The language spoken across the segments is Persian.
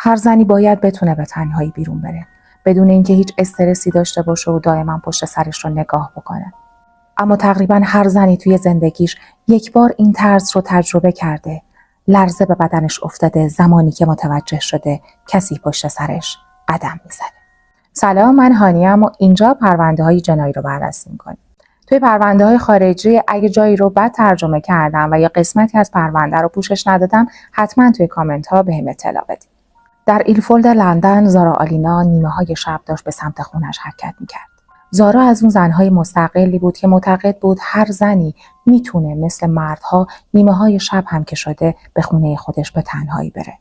هر زنی باید بتونه به تنهایی بیرون بره، بدون اینکه هیچ استرسی داشته باشه و دائما پشت سرش رو نگاه بکنه. اما تقریبا هر زنی توی زندگیش یک بار این طرز رو تجربه کرده. لرزه به بدنش افتاده زمانی که متوجه شده کسی پشت سرش قدم میزنه. سلام، من هانیه‌ام و اینجا پرونده‌های جنایی رو بررسی می‌کنیم. توی پرونده‌های خارجی اگه جایی رو بد ترجمه کردم و یا قسمتی از پرونده رو پوشش ندادم، حتما توی کامنت‌ها بهم اطلاع بدید. در ایلفولد لندن، زارا آلینا نیمه‌های شب داشت به سمت خونش حرکت می‌کرد. زارا از اون زن‌های مستقلی بود که معتقد بود هر زنی میتونه مثل مردها نیمه‌های شب هم که شده به خونه خودش به تنهایی بره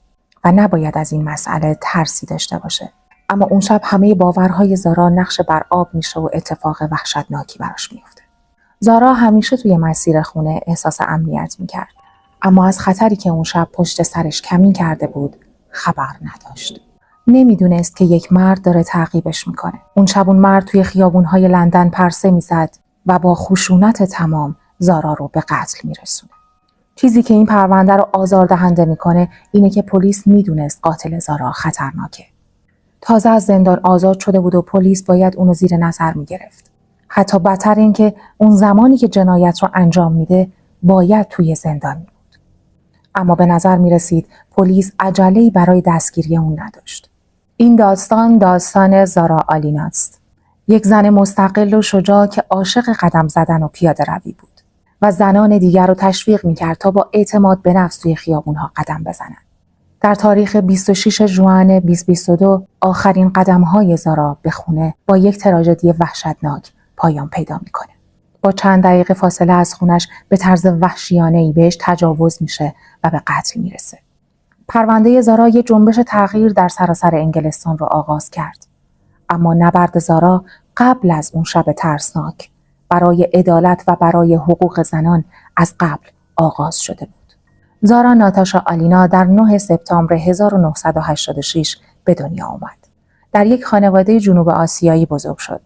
و نباید از این مسئله ترسی داشته باشه. اما اون شب همه باورهای زارا نقش بر آب میشه و اتفاق وحشتناکی براش میفته. زارا همیشه توی مسیر خونه احساس امنیت میکرد، اما از خطری که اون شب پشت سرش کمین کرده بود خبر نداشت. نمیدونست که یک مرد داره تعقیبش میکنه. اون شب اون مرد توی خیابونهای لندن پرسه میزد و با خشونت تمام زارا رو به قتل میرسونه. چیزی که این پرونده رو آزاردهنده میکنه اینه که پلیس میدونست قاتل زارا خطرناکه. تازه از زندان آزاد شده بود و پلیس باید اونو زیر نظر میگرفت. حتی بدتر این که اون زمانی که جنایت رو انجام میده باید توی زندان بود. اما به نظر میرسید پلیس عجله‌ای برای دستگیری اون نداشت. این داستان زارا آلیناست. یک زن مستقل و شجاع که عاشق قدم زدن و پیاده روی بود و زنان دیگر رو تشویق میکرد تا با اعتماد به نفس توی خیابونها قدم بزنن. در تاریخ 26 ژوئن 2022 آخرین قدم‌های زارا به خونه با یک تراژدی وحشتناک پایان پیدا میکنه. با چند دقیقه فاصله از خونش به طرز وحشیانه‌ای بهش تجاوز میشه و به قتل میرسه. پرونده زارا یک جنبش تغییر در سراسر انگلستان رو آغاز کرد. اما نبرد زارا قبل از اون شب ترسناک برای عدالت و برای حقوق زنان از قبل آغاز شده بود. زارا ناتاشا آلینا در 9 سپتامبر 1986 به دنیا آمد. در یک خانواده جنوب آسیایی بزرگ شد.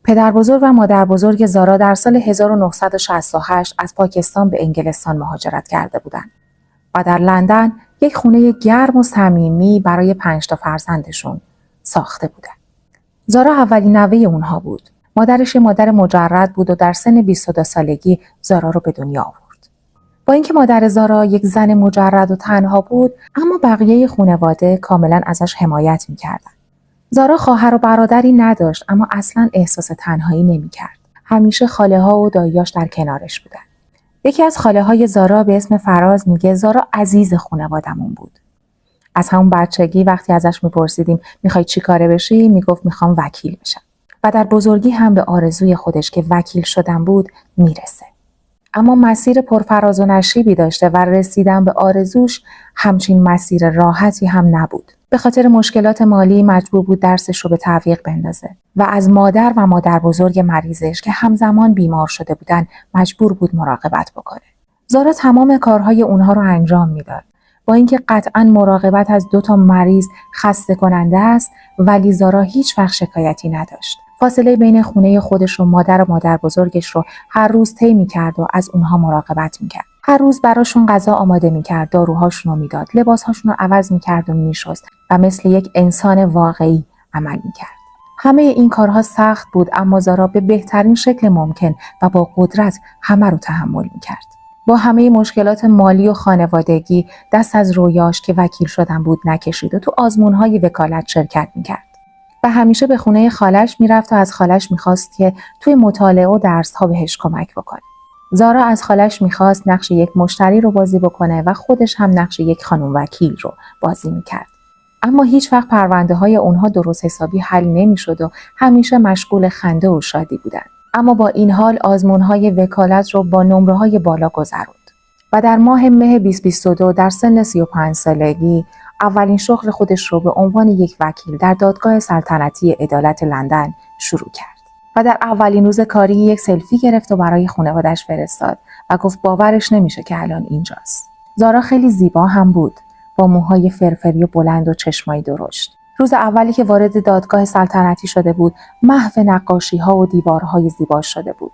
پدر بزرگ و مادر بزرگ زارا در سال 1968 از پاکستان به انگلستان مهاجرت کرده بودند و در لندن یک خونه گرم و صمیمی برای 5 تا فرزندشون ساخته بودند. زارا اولین نوه اونها بود. مادرش مادر مجرد بود و در سن 22 سالگی زارا رو به دنیا آورد. با اینکه مادر زارا یک زن مجرد و تنها بود، اما بقیه خانواده کاملا ازش حمایت می‌کردند. زارا خواهر و برادری نداشت، اما اصلاً احساس تنهایی نمی‌کرد. همیشه خاله‌ها و داییاش در کنارش بودن. یکی از خاله‌های زارا به اسم فراز میگه زارا عزیز خانوادمون بود. از همون بچگی وقتی ازش میپرسیدیم میخوای چی کاره بشی، میگفت میخوام وکیل بشم. و در بزرگی هم به آرزوی خودش که وکیل شدن بود میرسه. اما مسیر پرفراز و نشیبی داشته و رسیدن به آرزوش همچین مسیر راحتی هم نبود. به خاطر مشکلات مالی مجبور بود درسش رو به تعویق بندازه و از مادر و مادر بزرگ مریضش که همزمان بیمار شده بودن مجبور بود مراقبت بکنه. زارا تمام کارهای اونها رو انجام میداد. با اینکه قطعاً مراقبت از 2 تا مریض خسته کننده است، ولی زارا هیچ وقت شکایتی نداشت. فاصله بین خونه خودش و مادر بزرگش رو هر روز طی می‌کرد و از اونها مراقبت می‌کرد. هر روز براشون غذا آماده می‌کرد، داروهاشون رو میداد، لباسهاشون رو عوض می‌کرد و می‌شست و مثل یک انسان واقعی عمل می‌کرد. همه این کارها سخت بود، اما زارا به بهترین شکل ممکن و با قدرت همه رو تحمل می‌کرد. با همه مشکلات مالی و خانوادگی دست از رویاش که وکیل شدن بود نکشید و تو آزمون‌های وکالت شرکت می‌کرد. و همیشه به خونه خالش میرفت و از خالش میخواست که توی مطالعه و درس‌ها بهش کمک بکنه. زارا از خالش میخواست نقش یک مشتری رو بازی بکنه و خودش هم نقش یک خانم وکیل رو بازی میکرد. اما هیچ وقت پرونده های اونها درست حسابی حل نمیشد و همیشه مشغول خنده و شادی بودن. اما با این حال آزمون‌های وکالت رو با نمره‌های بالا گذروند و در ماه مه 2022 در سن 35 سالگی اولین شغل خودش رو به عنوان یک وکیل در دادگاه سلطنتی عدالت لندن شروع کرد و در اولین روز کاری یک سلفی گرفت و برای خانواده‌اش فرستاد و گفت باورش نمیشه که الان اینجاست. زارا خیلی زیبا هم بود، با موهای فرفری و بلند و چشمای درشت. روز اولی که وارد دادگاه سلطنتی شده بود، محو نقاشی‌ها و دیوارهای زیبا شده بود.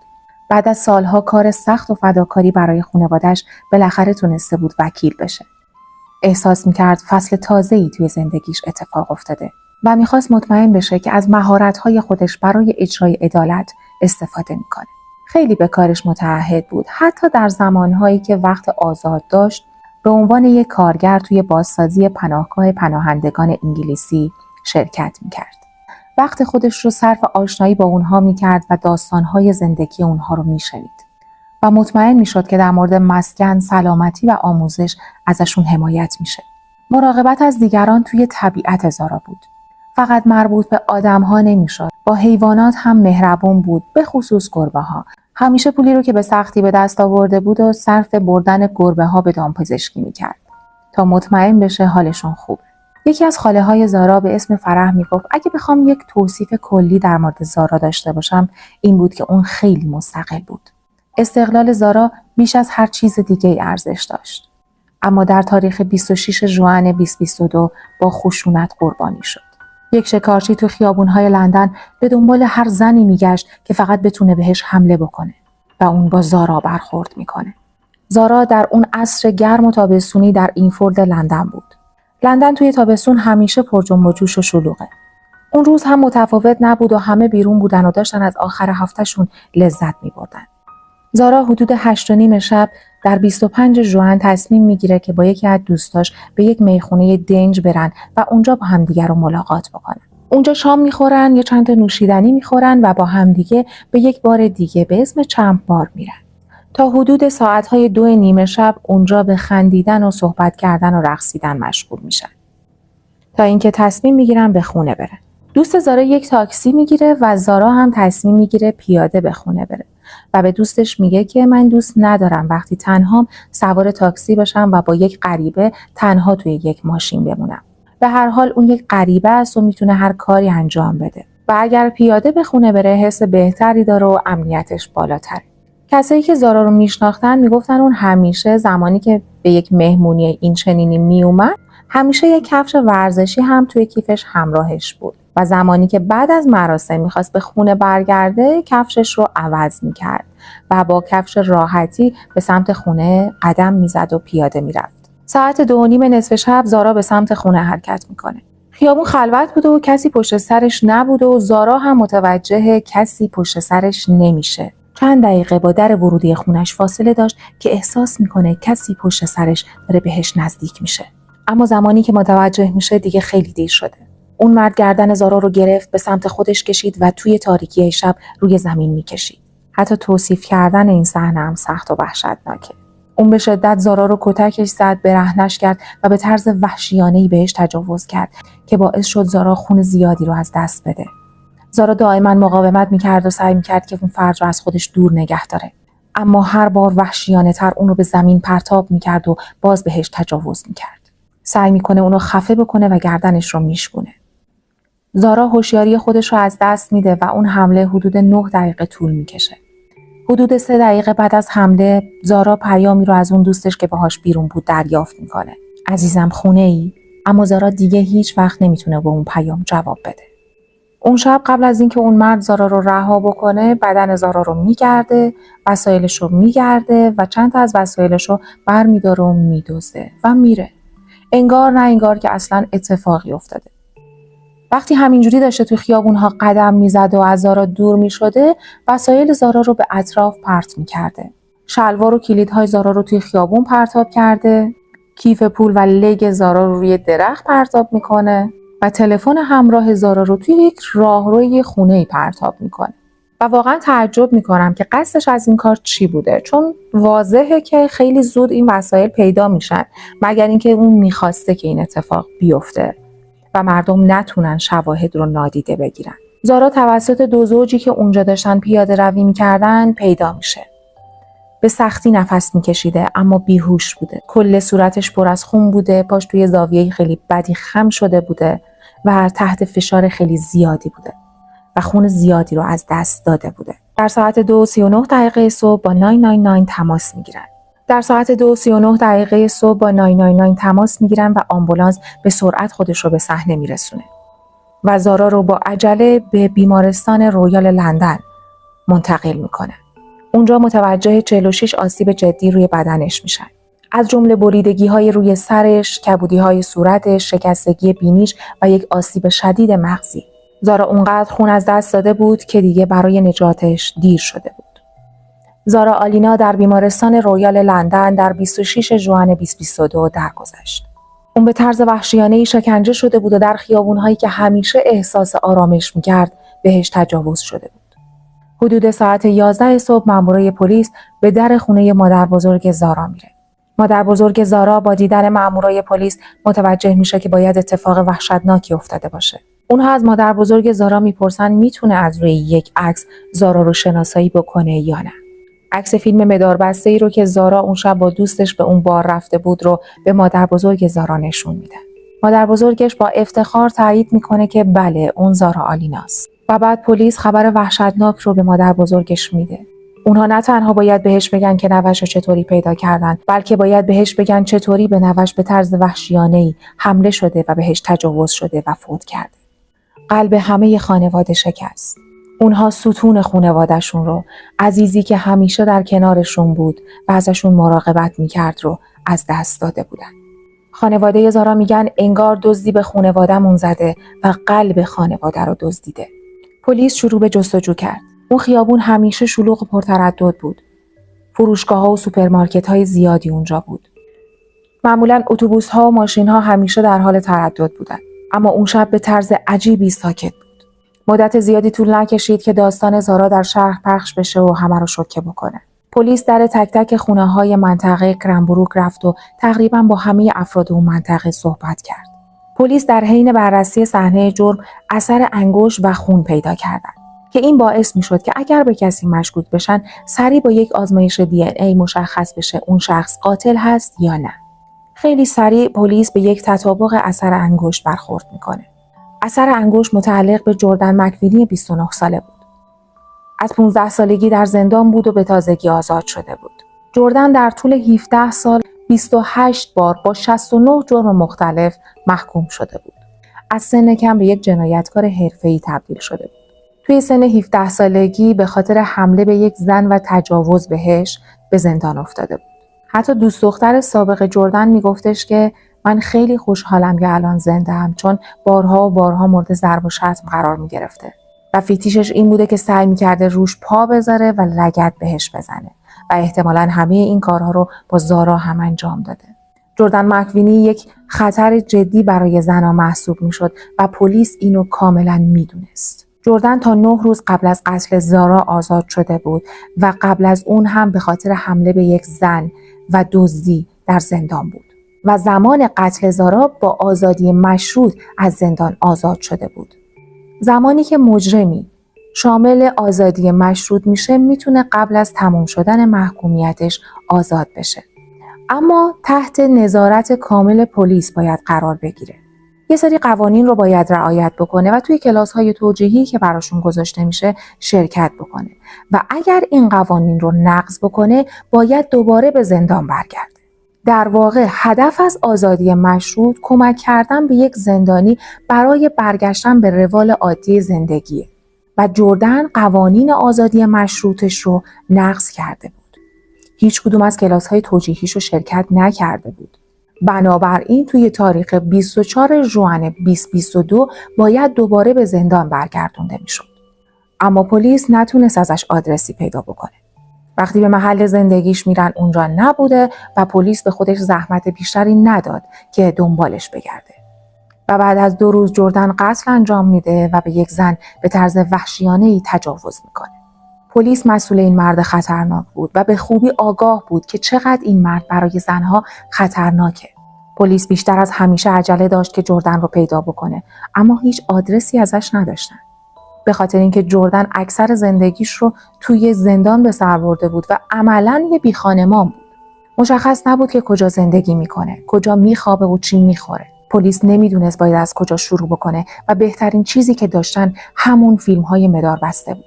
بعد از سالها کار سخت و فداکاری برای خانواده‌اش بالاخره تونسته بود وکیل بشه. احساس می‌کرد فصل تازه‌ای توی زندگیش اتفاق افتاده و می‌خواست مطمئن بشه که از مهارت‌های خودش برای اجرای عدالت استفاده می‌کنه. خیلی به کارش متعهد بود، حتی در زمانهایی که وقت آزاد داشت به عنوان یک کارگر توی بازسازی پناهگاه پناهندگان انگلیسی شرکت می‌کرد. وقت خودش رو صرف آشنایی با اونها می‌کرد و داستان‌های زندگی اونها رو می‌شنید و مطمئن می‌شد که در مورد مسکن، سلامتی و آموزش ازشون حمایت میشه. مراقبت از دیگران توی طبیعت زارا بود. فقط مربوط به آدم‌ها نمی‌شد. با حیوانات هم مهربون بود، به خصوص گربه‌ها. همیشه پولی رو که به سختی به دست آورده بود و صرف بردن گربه‌ها به دامپزشکی می‌کرد تا مطمئن بشه حالشون خوبه. یکی از خاله‌های زارا به اسم فرح میگفت اگه بخوام یک توصیف کلی در مورد زارا داشته باشم این بود که اون خیلی مستقل بود. استقلال زارا بیش از هر چیز دیگه ارزش داشت. اما در تاریخ 26 ژوئن 2022 با خشونت قربانی شد. یک شکارچی تو خیابون‌های لندن به دنبال هر زنی میگشت که فقط بتونه بهش حمله بکنه و اون با زارا برخورد میکنه. زارا در اون عصر گرم و تابستونی در اینفورد لندن بود. لندن توی تابستون همیشه پر جنب و جوش و شلوغه. اون روز هم متفاوت نبود و همه بیرون بودن و داشتن از آخر هفتهشون لذت می‌بردن. زارا حدود 8:30 شب در 25 ژوئن تصمیم میگیره که با یکی از دوستاش به یک میخونه دنج برن و اونجا با همدیگه رو ملاقات بکنن. اونجا شام میخورن، یه چند تا نوشیدنی میخورن و با همدیگه به یک بار دیگه به اسم چمپ بار میرن. تا حدود ساعتهای 2:30 شب اونجا به خندیدن و صحبت کردن و رقصیدن مشغول میشن. تا اینکه تصمیم میگیرن به خونه برن. دوست زارا یک تاکسی میگیره و زارا هم تصمیم میگیره پیاده به خونه بره و به دوستش میگه که من دوست ندارم وقتی تنهام سوار تاکسی باشم و با یک غریبه تنها توی یک ماشین بمونم. به هر حال اون یک غریبه است و میتونه هر کاری انجام بده و اگر پیاده به خونه بره حس بهتری داره و امنیتش بالاتره. کسایی که زارا رو میشناختن میگفتن اون همیشه زمانی که به یک مهمونی این چنینی میومد همیشه یک کفش ورزشی هم توی کیفش همراهش بود و زمانی که بعد از مراسم میخواست به خونه برگرده کفشش رو عوض میکرد و با کفش راحتی به سمت خونه قدم میزد و پیاده میرفت. ساعت 2:30 نصف شب زارا به سمت خونه حرکت میکنه. خیابون خلوت بود و کسی پشت سرش نبود و زارا هم متوجه کسی پشت سرش نمیشه. چند دقیقه با در ورودی خونش فاصله داشت که احساس میکنه کسی پشت سرش داره بهش نزدیک میشه. اما زمانی که متوجه میشه دیگه خیلی دیر شده. اون مرد گردن زارا رو گرفت، به سمت خودش کشید و توی تاریکی شب روی زمین میکشید. حتی توصیف کردن این صحنه هم سخت و وحشتناکه. اون به شدت زارا رو کتکش زد، برهنش کرد و به طرز وحشیانه‌ای بهش تجاوز کرد که باعث شد زارا خون زیادی رو از دست بده. زارا دائما مقاومت میکرد و سعی میکرد که اون فرد رو از خودش دور نگه داره. اما هر بار وحشیانه‌تر اون رو به زمین پرتاب میکرد و باز بهش تجاوز میکرد. سعی میکنه اونو خفه بکنه و گردنش رو میشکونه. زارا هوشیاری خودش رو از دست میده و اون حمله حدود 9 دقیقه طول میکشه. حدود 3 دقیقه بعد از حمله زارا پیامی رو از اون دوستش که باهاش بیرون بود دریافت میکنه. عزیزم خونه ای؟ اما زارا دیگه هیچ وقت نمیتونه به اون پیام جواب بده. اون شب قبل از اینکه اون مرد زارا رو رها بکنه بدن زارا رو میگرده، وسایلش رو میگرده و چند تا از وسایلش رو برمیداره و میدزده و میره. انگار نه انگار که اصلا اتفاقی افتاده. وقتی همینجوری داشته تو خیابونها قدم میزد و از زارا دور میشده وسایل زارا رو به اطراف پرت میکرده. شلوار و کلیدهای زارا رو توی خیابون پرتاب کرده، کیف پول و لگ زارا رو روی درخت پرتاب میکنه و تلفن همراه زارا رو توی یک راهروی خونه‌ای پرتاب میکنه. و واقعا تعجب میکنم که قصدش از این کار چی بوده، چون واضحه که خیلی زود این وسایل پیدا میشن مگر اینکه اون میخواسته که این اتفاق بیفته و مردم نتونن شواهد رو نادیده بگیرن. زارا توسط 2 زوجی که اونجا داشتن پیاده روی میکردن پیدا میشه. به سختی نفس میکشیده اما بیهوش بوده. کل صورتش پر از خون بوده، پاش توی زاویه خیلی بدی خم شده بوده و تحت فشار خیلی زیادی بوده و خون زیادی رو از دست داده بوده. در ساعت 2:39 صبح با 999 تماس میگیرن. در ساعت 2:39 صبح با 999 تماس میگیرن و آمبولانس به سرعت خودش رو به صحنه میرسونه و زارا رو با عجله به بیمارستان رویال لندن منتقل میکنه. اونجا متوجه 46 آسیب جدی روی بدنش میشن. از جمله بریدگی‌های روی سرش، کبودی‌های صورتش، شکستگی بینیش و یک آسیب شدید مغزی. زارا اونقدر خون از دست داده بود که دیگه برای نجاتش دیر شده بود. زارا آلینا در بیمارستان رویال لندن در 26 ژوئن 2022 درگذشت. اون به طرز وحشیانه‌ای شکنجه شده بود و در خیابون‌هایی که همیشه احساس آرامش می‌کرد بهش تجاوز شده بود. حدود ساعت 11 صبح مامورای پلیس به در خونه مادربزرگ زارا میره. مادربزرگ زارا با دیدن مامورای پلیس متوجه میشه که باید اتفاق وحشتناکی افتاده باشه. اونها از مادربزرگ زارا میپرسن میتونه از روی یک عکس زارا رو شناسایی بکنه یا نه. عکس فیلم مداربسته‌ای رو که زارا اون شب با دوستش به اون بار رفته بود رو به مادربزرگ زارا نشون میده. مادربزرگش با افتخار تایید میکنه که بله اون زارا آلیناست. و بعد پلیس خبر وحشتناک رو به مادربزرگش میده. اونها نه تنها باید بهش بگن که نوش رو چطوری پیدا کردن، بلکه باید بهش بگن چطوری به نوش به طرز وحشیانه‌ای حمله شده و بهش تجاوز شده و فوت کرده. قلب همه خانواده شکست. اونها ستون خانواده‌شون رو، عزیزی که همیشه در کنارشون بود و ازشون مراقبت میکرد رو از دست داده بودن. خانواده زارا میگن انگار دزدی به خانواده‌مون زده و قلب خانواده رو دزدیده. پلیس شروع به جستجو کرد. اون خیابون همیشه شلوغ و پرتردد بود. فروشگاه‌ها و سوپرمارکت‌های زیادی اونجا بود. معمولاً اتوبوس‌ها و ماشین‌ها همیشه در حال تردد بودن. اما اون شب به طرز عجیبی ساکت بود. مدت زیادی طول نکشید که داستان زارا در شهر پخش بشه و همه رو شوکه بکنه. پلیس در تک تک خونه‌های منطقه کرنبروک رفت و تقریباً با همه افراد اون منطقه صحبت کرد. پلیس در حین بررسی صحنه جرم اثر انگشت و خون پیدا کردند که این باعث می‌شد که اگر به کسی مشکوک بشن سریع با یک آزمایش دی مشخص بشه اون شخص قاتل هست یا نه. خیلی سریع پلیس به یک تطابق اثر انگشت برخورد میکنه. اثر انگشت متعلق به جردن مکوینی 29 ساله بود. از 15 سالگی در زندان بود و به تازگی آزاد شده بود. جردن در طول 17 سال 28 بار با 69 جرم مختلف محکوم شده بود. از سن کم به یک جنایتکار حرفه‌ای تبدیل شده بود. توی سن 17 سالگی به خاطر حمله به یک زن و تجاوز بهش به زندان افتاده بود. حتی دوست دختر سابق جردن میگفتش که من خیلی خوشحالم که الان زنده‌ام چون بارها و بارها مورد ضرب و شتم قرار میگرفته و فیتیشش این بوده که سعی میکرده روش پا بذاره و لگد بهش بزنه و احتمالاً همه این کارها رو با زارا هم انجام داده. جردن مکوینی یک خطر جدی برای زنها محسوب میشد و پلیس اینو کاملا میدونست. جردن تا 9 روز قبل از قتل زارا آزاد شده بود و قبل از اون هم به خاطر حمله به یک زن و دزدی در زندان بود و زمان قتل زارا با آزادی مشروط از زندان آزاد شده بود. زمانی که مجرمی شامل آزادی مشروط میشه میتونه قبل از تمام شدن محکومیتش آزاد بشه. اما تحت نظارت کامل پلیس باید قرار بگیره. یه سری قوانین رو باید رعایت بکنه و توی کلاس‌های توجیهی که براشون گذاشته میشه شرکت بکنه و اگر این قوانین رو نقض بکنه باید دوباره به زندان برگرده. در واقع هدف از آزادی مشروط کمک کردن به یک زندانی برای برگشتن به روال عادی زندگیه و جردن قوانین آزادی مشروطش رو نقض کرده بود. هیچ کدوم از کلاس‌های توجیهیش رو شرکت نکرده بود. بنابراین توی تاریخ 24 ژوئن 2022 باید دوباره به زندان برگردونده میشد. اما پلیس نتونست ازش آدرسی پیدا بکنه. وقتی به محل زندگیش میرن اونجا نبوده و پلیس به خودش زحمت بیشتری نداد که دنبالش بگرده. و بعد از 2 روز جردن قتل انجام میده و به یک زن به طرز وحشیانه‌ای تجاوز میکنه. پلیس مسئول این مرد خطرناک بود و به خوبی آگاه بود که چقدر این مرد برای زنها خطرناکه. پلیس بیشتر از همیشه عجله داشت که جردن رو پیدا بکنه، اما هیچ آدرسی ازش نداشتن. به خاطر اینکه جردن اکثر زندگیش رو توی زندان به سر برده بود و عملاً یه بیخانمان بود. مشخص نبود که کجا زندگی میکنه، کجا میخوابه و چی میخوره. پلیس نمیدونست باید از کجا شروع بکنه و بهترین چیزی که داشتن همون فیلم‌های مداربسته بود.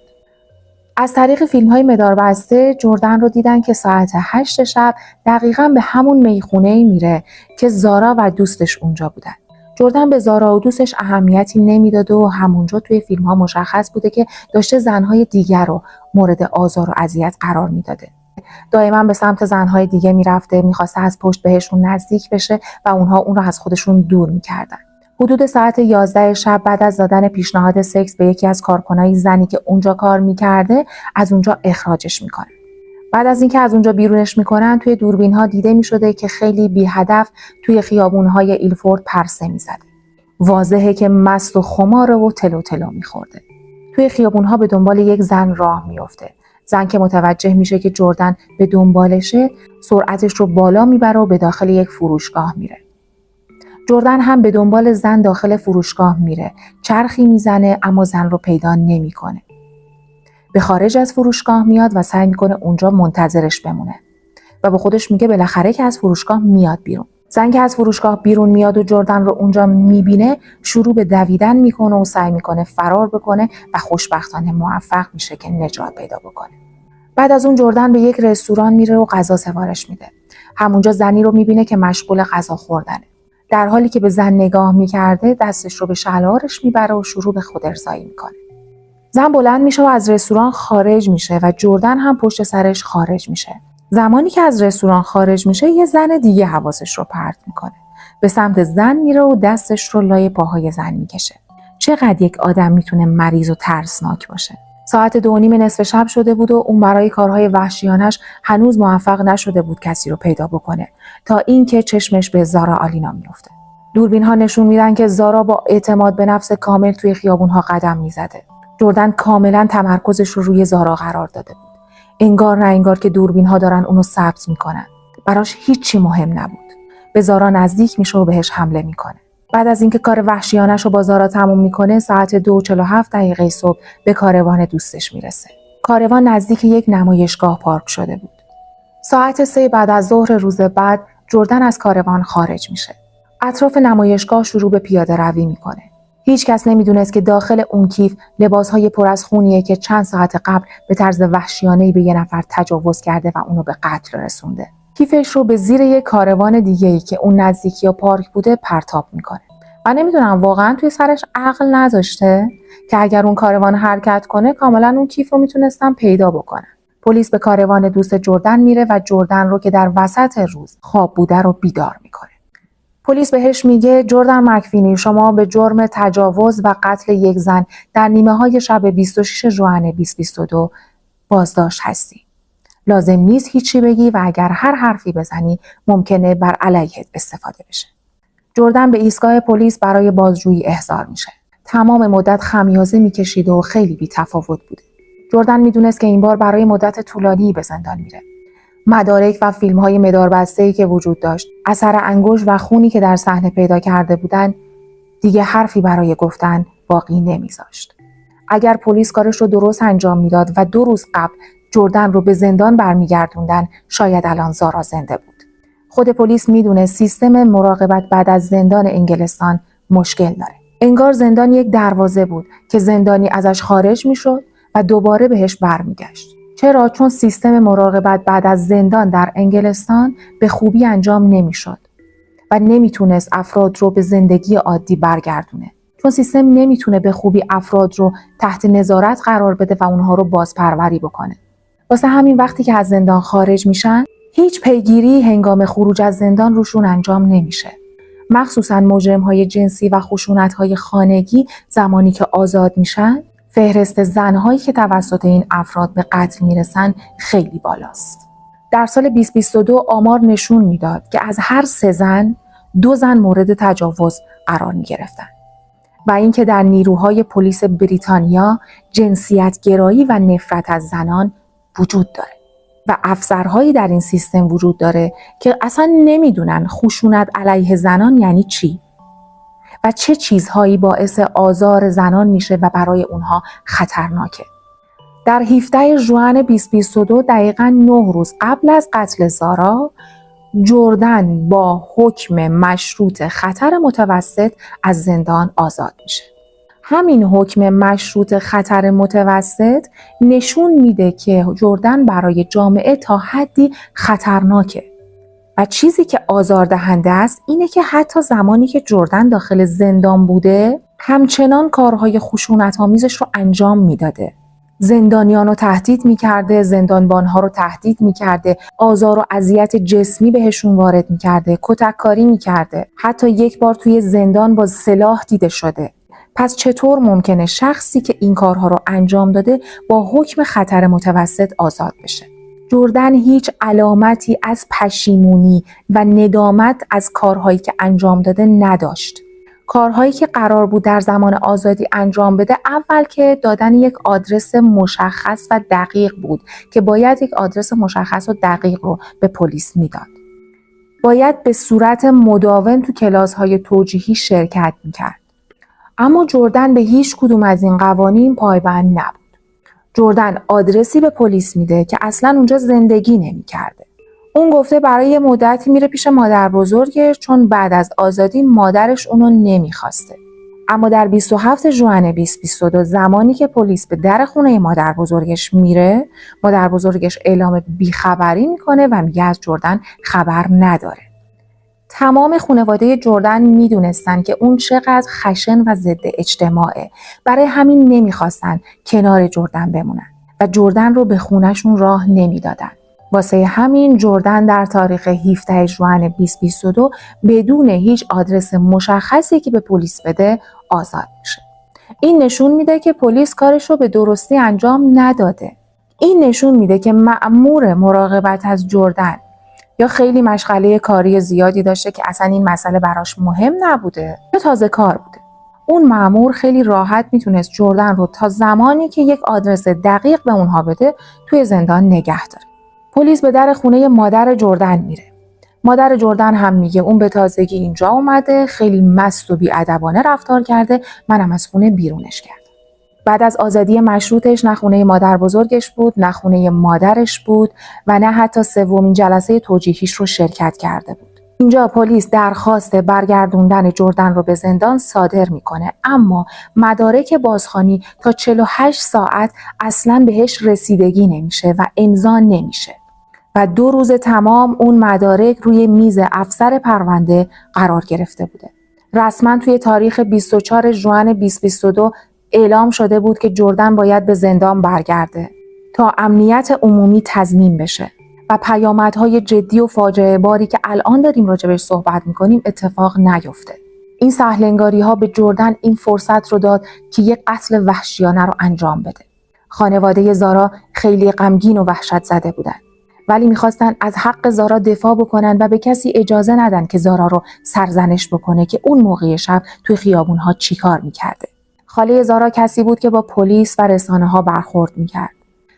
از طریق فیلم‌های مداربسته جردن رو دیدن که ساعت 8 شب دقیقاً به همون میخونه‌ای میره که زارا و دوستش اونجا بودن. جردن به زارا و دوستش اهمیتی نمیداد و همونجا توی فیلم‌ها مشخص بوده که داشته زن‌های دیگر رو مورد آزار و اذیت قرار میداده دائما به سمت زنهای دیگه میرفته، میخواسته از پشت بهشون نزدیک بشه و اونها اون رو از خودشون دور میکردن. حدود ساعت 11 شب بعد از دادن پیشنهاد سکس به یکی از کارکنای زنی که اونجا کار میکرده، از اونجا اخراجش میکنه. بعد از اینکه از اونجا بیرونش میکنن، توی دوربین‌ها دیده میشده که خیلی بی هدف توی خیابون‌های ایلفورد پرسه میزده. واضحه که مست و خماره و تلو تلو میخورده. توی خیابون‌ها به دنبال یک زن راه میفته. زن که متوجه میشه که جردن به دنبالشه، سرعتش رو بالا میبره و به داخل یک فروشگاه میره. جردن هم به دنبال زن داخل فروشگاه میره. چرخی میزنه اما زن رو پیدا نمیکنه. به خارج از فروشگاه میاد و سعی میکنه اونجا منتظرش بمونه و به خودش میگه بالاخره که از فروشگاه میاد بیرون. زن که از فروشگاه بیرون میاد و جردن رو اونجا میبینه، شروع به دویدن میکنه و سعی میکنه فرار بکنه و خوشبختانه موفق میشه که نجات پیدا بکنه. بعد از اون جردن به یک رستوران میره و غذا سفارش میده. همونجا زنی رو میبینه که مشغول غذا خوردنه. در حالی که به زن نگاه میکرده، دستش رو به شلوارش میبره و شروع به خودارضایی میکنه. زن بلند میشه و از رستوران خارج میشه و جردن هم پشت سرش خارج میشه. زمانی که از رستوران خارج میشه، یه زن دیگه حواسش رو پرت میکنه. به سمت زن میره و دستش رو لای پاهای زن میکشه. چقدر یک آدم میتونه مریض و ترسناک باشه. ساعت 2:30 نصف شب شده بود و اون برای کارهای وحشیانش هنوز موفق نشده بود کسی رو پیدا بکنه تا اینکه چشمش به زارا آلینا میفته. دوربین‌ها نشون میدن که زارا با اعتماد به نفس کامل توی خیابون‌ها قدم میزده. جردن کاملا تمرکزش رو روی زارا قرار داده بود. انگار نه انگار که دوربین‌ها دارن اونو ثبت میکنن. براش هیچی مهم نبود. به زارا نزدیک میشه و بهش حمله میکنه. بعد از اینکه کار وحشیانش رو با زارا تموم میکنه، ساعت 2:47 صبح به کاروان دوستش میرسه. کاروان نزدیک یک نمایشگاه پارک شده بود. ساعت 3 بعد از ظهر روز بعد، جردن از کاروان خارج میشه. اطراف نمایشگاه شروع به پیاده روی میکنه. هیچ کس نمیدونست که داخل اون کیف لباسهای پر از خونیه که چند ساعت قبل به طرز وحشیانه‌ای به یه نفر تجاوز کرده و اونو به قتل رسونده. کیفش رو به زیر یک کاروان دیگه‌ای که اون نزدیکی پارک بوده پرتاب میکنه. من نمیدونم واقعا توی سرش عقل نداشته که اگر اون کاروان حرکت کنه کاملا اون کیف رو میتونستن پیدا بکنن. پلیس به کاروان دوست جردن میره و جردن رو که در وسط روز خواب بوده رو بیدار میکنه. پلیس بهش میگه جردن مکفینی، شما به جرم تجاوز و قتل یک زن در نیمه‌های شب 26 ژوئن 2022 بازداشت هستی. لازم نیست هیچی بگی و اگر هر حرفی بزنی ممکنه بر علیهت استفاده بشه. جردن به ایستگاه پلیس برای بازجویی احضار میشه. تمام مدت خمیازه میکشید و خیلی بی‌تفاوت بوده. جردن میدونست که این بار برای مدت طولانی به زندان میره. مدارک و فیلم‌های مداربسته‌ای که وجود داشت، اثر انگشت و خونی که در صحنه پیدا کرده بودن، دیگه حرفی برای گفتن باقی نمیذاشت. اگر پلیس کارش رو درست انجام میداد و 2 روز قبل جردن رو به زندان برمیگردوندن، شاید الان زارا زنده بود. خود پلیس میدونه سیستم مراقبت بعد از زندان انگلستان مشکل داره. انگار زندان یک دروازه بود که زندانی ازش خارج میشد و دوباره بهش برمیگشت. چرا؟ چون سیستم مراقبت بعد از زندان در انگلستان به خوبی انجام نمیشد و نمیتونست افراد رو به زندگی عادی برگردونه. چون سیستم نمیتونه به خوبی افراد رو تحت نظارت قرار بده و اونها رو بازپروری بکنه. واسه همین وقتی که از زندان خارج میشن، هیچ پیگیری هنگام خروج از زندان روشون انجام نمیشه. مخصوصاً مجرم‌های جنسی و خشونت‌های خانگی زمانی که آزاد میشن، فهرست زن‌هایی که توسط این افراد به قتل میرسن خیلی بالاست. در سال 2022 آمار نشون میداد که از هر 3 زن 2 زن مورد تجاوز قرار میگرفتن. و اینکه در نیروهای پلیس بریتانیا جنسیت گرایی و نفرت از زنان وجود داره و افسرهایی در این سیستم وجود داره که اصلا نمیدونن خشونت علیه زنان یعنی چی و چه چیزهایی باعث آزار زنان میشه و برای اونها خطرناکه. در 17 ژوئن 2022 دقیقاً 9 روز قبل از قتل زارا، جردن با حکم مشروط خطر متوسط از زندان آزاد میشه. همین حکم مشروط خطر متوسط نشون میده که جردن برای جامعه تا حدی خطرناکه و چیزی که آزاردهنده است اینه که حتی زمانی که جردن داخل زندان بوده همچنان کارهای خشونت‌آمیزش رو انجام میداده. زندانیان رو تهدید می‌کرده، زندانبان‌ها رو تهدید می‌کرده، آزار و اذیت جسمی بهشون وارد می‌کرده، کتککاری می‌کرده. حتی یک بار توی زندان با سلاح دیده شده. پس چطور ممکنه شخصی که این کارها رو انجام داده با حکم خطر متوسط آزاد بشه؟ جردن هیچ علامتی از پشیمونی و ندامت از کارهایی که انجام داده نداشت. کارهایی که قرار بود در زمان آزادی انجام بده، اول که دادن یک آدرس مشخص و دقیق بود که باید یک آدرس مشخص و دقیق رو به پلیس میداد. باید به صورت مداوم تو کلاس‌های توجیهی شرکت میکرد. اما جردن به هیچ کدوم از این قوانین پایبند نبود. جردن آدرسی به پلیس میده که اصلا اونجا زندگی نمیکرده. اون گفته برای یه مدتی میره پیش مادر بزرگش چون بعد از آزادی مادرش اونو نمیخواسته. اما در 27 ژوئن 2022 زمانی که پلیس به در خونه مادر بزرگش میره، مادر بزرگش اعلام بیخبری میکنه و میگه از جردن خبر نداره. تمام خانواده جردن میدونستن که اون چقدر خشن و ضد اجتماعه. برای همین نمیخواستن کنار جردن بمونن و جردن رو به خونهشون راه نمیدادن. واسه همین جردن در تاریخ 17 ژوئن 2022 بدون هیچ آدرس مشخصی که به پلیس بده آزاد میشه. این نشون میده که پلیس کارش رو به درستی انجام نداده. این نشون میده که مأمور مراقبت از جردن یا خیلی مشغله کاری زیادی داشته که اصلا این مسئله براش مهم نبوده یا تازه کار بوده. اون مأمور خیلی راحت میتونست جردن رو تا زمانی که یک آدرس دقیق به اونها بده توی زندان نگه داره. پلیس به در خونه مادر جردن میره. مادر جردن هم میگه اون به تازگی اینجا اومده، خیلی مست و بی‌ادبانه رفتار کرده، منم از خونه بیرونش کردم. بعد از آزادی مشروطش نه خونه مادر بزرگش بود، نه خونه مادرش بود و نه حتی سومین جلسه توجیهیش رو شرکت کرده بود. اینجا پلیس درخواست برگردوندن جردن رو به زندان صادر میکنه، اما مدارک بازخوانی تا 48 ساعت اصلاً بهش رسیدگی نمیشه و امضا نمیشه. و 2 روز تمام اون مدارک روی میز افسر پرونده قرار گرفته بوده. رسما توی تاریخ 24 ژوئن 2022 اعلام شده بود که جردن باید به زندان برگرده تا امنیت عمومی تضمین بشه و پیامدهای جدی و فاجعه باری که الان داریم راجبش صحبت میکنیم اتفاق نیفته. این سهلنگاری‌ها به جردن این فرصت رو داد که یک قتل وحشیانه رو انجام بده. خانواده زارا خیلی غمگین و وحشت زده بودن، ولی میخواستن از حق زارا دفاع بکنن و به کسی اجازه ندن که زارا رو سرزنش بکنه که اون موقع شب توی خیابون‌ها چیکار میکرده. خاله زارا کسی بود که با پلیس و رسانه‌ها برخورد میکرد.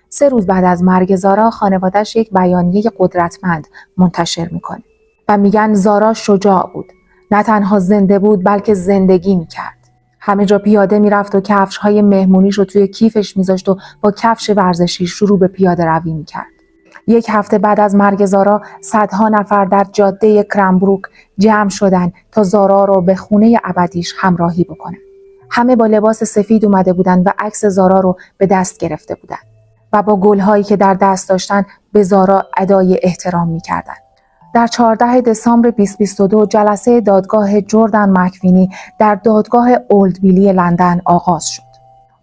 3 روز بعد از مرگ زارا خانواده‌اش یک بیانیه قدرتمند منتشر میکنه و میگن زارا شجاع بود. نه تنها زنده بود بلکه زندگی میکرد. همه جا پیاده میرفت و کفش‌های مهمونیش رو توی کیفش میذاشت و با کفش ورزشی شروع به پیاده روی میکرد. 1 هفته بعد از مرگ زارا صدها نفر در جاده کرنبروک جمع شدن تا زارا رو به خونه ابدیش همراهی بکنن. همه با لباس سفید اومده بودن و عکس زارا رو به دست گرفته بودن و با گل‌هایی که در دست داشتن به زارا ادای احترام می‌کردن. در 14 دسامبر 2022 جلسه دادگاه جردن مک‌وینی در دادگاه اولدبیلی لندن آغاز شد.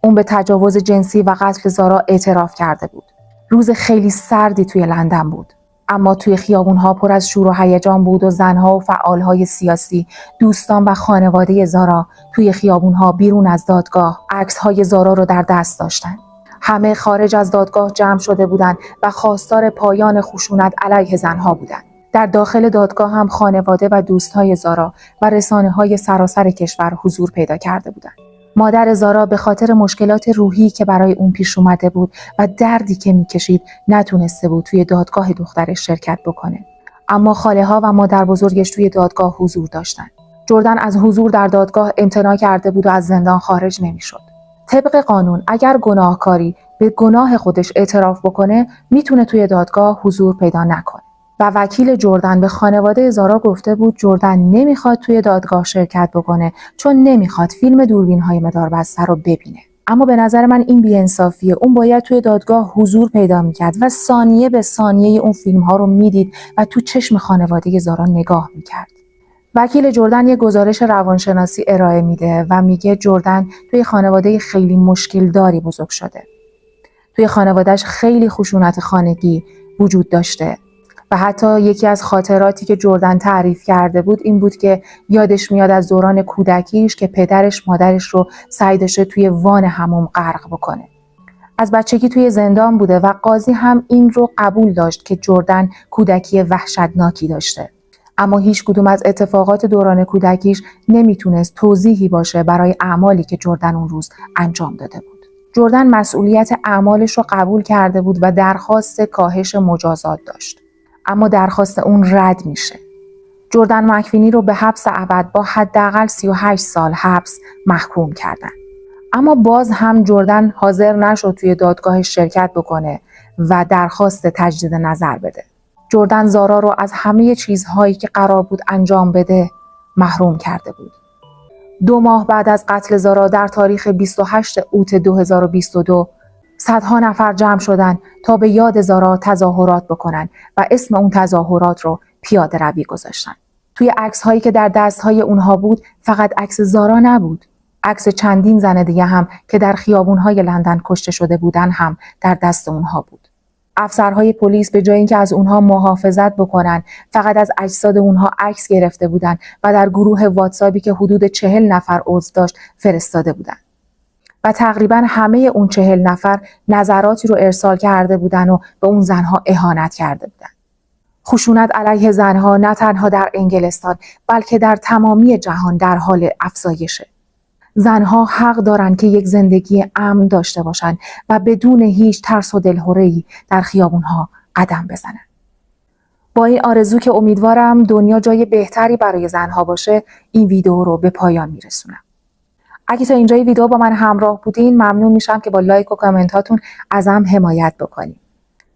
اون به تجاوز جنسی و قتل زارا اعتراف کرده بود. روز خیلی سردی توی لندن بود، اما توی خیابون‌ها پر از شور و هیجان بود و زن‌ها و فعال‌های سیاسی، دوستان و خانواده زارا توی خیابون‌ها بیرون از دادگاه عکس‌های زارا رو در دست داشتن. همه خارج از دادگاه جمع شده بودند و خواستار پایان خشونت علیه زن‌ها بودند. در داخل دادگاه هم خانواده و دوستای زارا و رسانه‌های سراسر کشور حضور پیدا کرده بودند. مادر زارا به خاطر مشکلات روحی که برای اون پیش اومده بود و دردی که میکشید نتونسته بود توی دادگاه دخترش شرکت بکنه. اما خاله‌ها و مادر بزرگش توی دادگاه حضور داشتن. جردن از حضور در دادگاه امتناع کرده بود و از زندان خارج نمیشد. طبق قانون اگر گناهکاری به گناه خودش اعتراف بکنه میتونه توی دادگاه حضور پیدا نکنه. و وکیل جردن به خانواده زارا گفته بود جردن نمیخواد توی دادگاه شرکت بکنه چون نمیخواد فیلم دوربین‌های مداربسته رو ببینه. اما به نظر من این بی‌انصافیه. اون باید توی دادگاه حضور پیدا میکرد و ثانیه به ثانیه اون فیلم‌ها رو میدید و تو چشم خانواده زارا نگاه میکرد. وکیل جردن یه گزارش روانشناسی ارائه میده و میگه جردن توی خانواده خیلی مشکل داری بزرگ شده. توی خانواده‌اش خیلی خشونت خانگی وجود داشته و حتی یکی از خاطراتی که جردن تعریف کرده بود این بود که یادش میاد از دوران کودکیش که پدرش مادرش رو سعی داشته توی وان حموم غرق بکنه. از بچگی توی زندان بوده و قاضی هم این رو قبول داشت که جردن کودکی وحشتناکی داشته. اما هیچ کدوم از اتفاقات دوران کودکیش نمیتونست توضیحی باشه برای اعمالی که جردن اون روز انجام داده بود. جردن مسئولیت اعمالش رو قبول کرده بود و درخواست کاهش مجازات داشت. اما درخواست اون رد میشه. جردن مک‌وینی رو به حبس ابد با حداقل 38 سال حبس محکوم کردن. اما باز هم جردن حاضر نشد توی دادگاه شرکت بکنه و درخواست تجدید نظر بده. جردن زارا رو از همه چیزهایی که قرار بود انجام بده محروم کرده بود. 2 ماه بعد از قتل زارا در تاریخ 28 اوت 2022 صدها نفر جمع شدن تا به یاد زارا تظاهرات بکنن و اسم اون تظاهرات رو پیاده روی گذاشتن. توی عکس‌هایی که در دست‌های اونها بود فقط عکس زارا نبود. عکس چندین زن دیگه هم که در خیابون‌های لندن کشته شده بودن هم در دست اونها بود. افسرهای پلیس به جای اینکه از اونها محافظت بکنن فقط از اجساد اونها عکس گرفته بودن و در گروه واتساپی که حدود 40 نفر عضو داشت فرستاده بودن. و تقریبا همه اون 40 نفر نظراتی رو ارسال کرده بودن و به اون زنها اهانت کرده بودن. خشونت علیه زنها نه تنها در انگلستان بلکه در تمامی جهان در حال افزایشه. زنها حق دارن که یک زندگی امن داشته باشن و بدون هیچ ترس و دلهره‌ای در خیابونها قدم بزنن. با این آرزو که امیدوارم دنیا جای بهتری برای زنها باشه این ویدیو رو به پایان میرسونم. اگه تا اینجای ویدیو با من همراه بودین ممنون میشم که با لایک و کامنت هاتون ازم حمایت بکنین.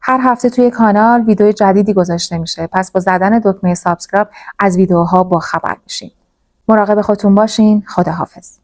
هر هفته توی کانال ویدیو جدیدی گذاشته میشه، پس با زدن دکمه سابسکرایب از ویدیوها با خبر میشین. مراقب خودتون باشین. خداحافظ.